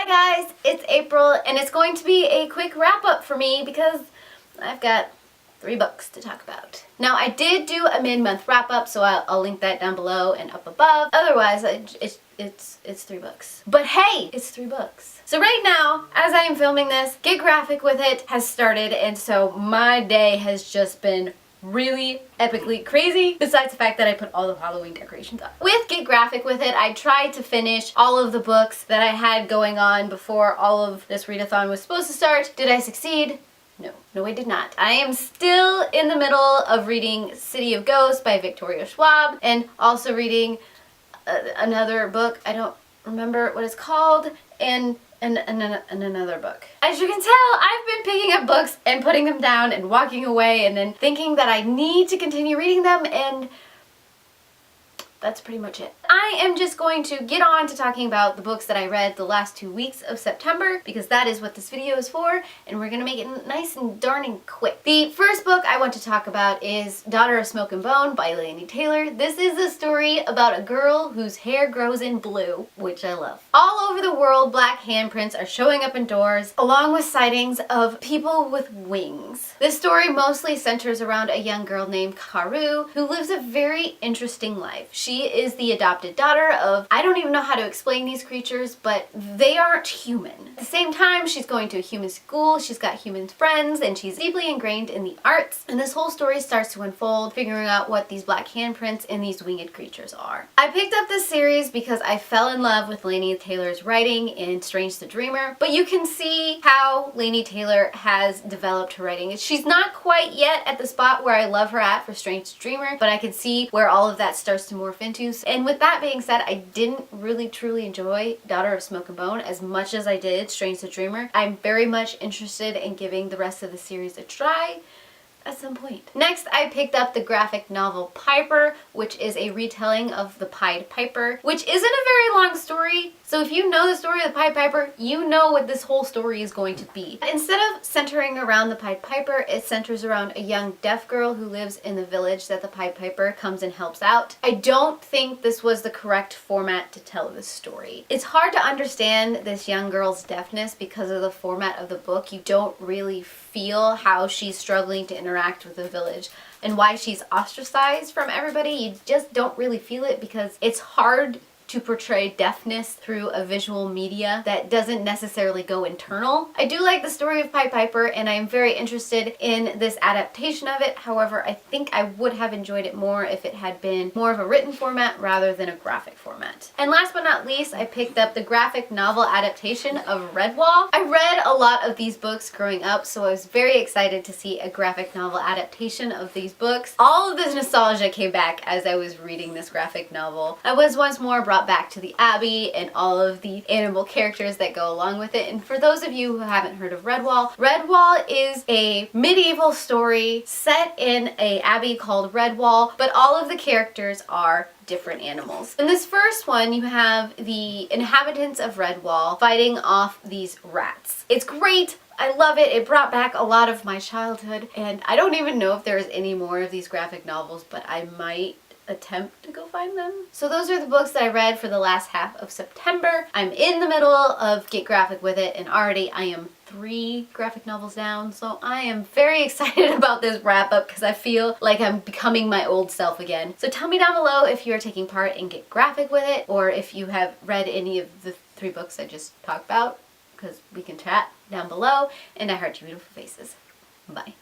Hi guys, it's April and it's going to be a quick wrap up for me because I've got 3 books to talk about. Now I did do a mid-month wrap up, so I'll link that down below and up above. Otherwise, it's 3 books. But hey, it's 3 books. So right now, as I am filming this, Get Graphic With It has started, and so my day has just been really epically crazy, besides the fact that I put all the Halloween decorations up. With Get Graphic With It, I tried to finish all of the books that I had going on before all of this readathon was supposed to start. Did I succeed? No, I did not. I am still in the middle of reading City of Ghosts by Victoria Schwab and also reading another book. I don't remember what it's called, and another book. As you can tell, I've been picking up books and putting them down and walking away and then thinking that I need to continue reading them, and that's pretty much it. I am just going to get on to talking about the books that I read the last 2 weeks of September because that is what this video is for, and we're gonna make it nice and darn quick. The first book I want to talk about is Daughter of Smoke and Bone by Laini Taylor. This is a story about a girl whose hair grows in blue, which I love. All over the world, black handprints are showing up in doors, along with sightings of people with wings. This story mostly centers around a young girl named Karu who lives a very interesting life. She is the adopted daughter of, I don't even know how to explain these creatures, but they aren't human. At the same time, she's going to a human school, she's got human friends, and she's deeply ingrained in the arts, and this whole story starts to unfold, figuring out what these black handprints and these winged creatures are. I picked up this series because I fell in love with Laini Taylor's writing in Strange the Dreamer, but you can see how Laini Taylor has developed her writing. She's not quite yet at the spot where I love her at for Strange the Dreamer, but I can see where all of that starts to morph into. And with that being said, I didn't really truly enjoy Daughter of Smoke and Bone as much as I did Strange the Dreamer. I'm very much interested in giving the rest of the series a try at some point. Next, I picked up the graphic novel Piper, which is a retelling of the Pied Piper, which isn't a very long story. So if you know the story of the Pied Piper, you know what this whole story is going to be. Instead of centering around the Pied Piper, it centers around a young deaf girl who lives in the village that the Pied Piper comes and helps out. I don't think this was the correct format to tell this story. It's hard to understand this young girl's deafness because of the format of the book. You don't really feel how she's struggling to interact with the village and why she's ostracized from everybody. You just don't really feel it because it's hard to portray deafness through a visual media that doesn't necessarily go internal. I do like the story of Pied Piper and I'm very interested in this adaptation of it. However, I think I would have enjoyed it more if it had been more of a written format rather than a graphic format. And last but not least, I picked up the graphic novel adaptation of Redwall. I read a lot of these books growing up, so I was very excited to see a graphic novel adaptation of these books. All of this nostalgia came back as I was reading this graphic novel. I was once more brought back to the Abbey and all of the animal characters that go along with it. And for those of you who haven't heard of Redwall, Redwall is a medieval story set in an abbey called Redwall, but all of the characters are different animals. In this first one, you have the inhabitants of Redwall fighting off these rats. It's great. I love it. It brought back a lot of my childhood, and I don't even know if there's any more of these graphic novels, but I might attempt to go find them. So those are the books that I read for the last half of September. I'm in the middle of Get Graphic With It, and already I am 3 graphic novels down, so I am very excited about this wrap up because I feel like I'm becoming my old self again. So tell me down below if you are taking part in Get Graphic With It, or if you have read any of the 3 books I just talked about, because we can chat down below, and I heart your beautiful faces. Bye.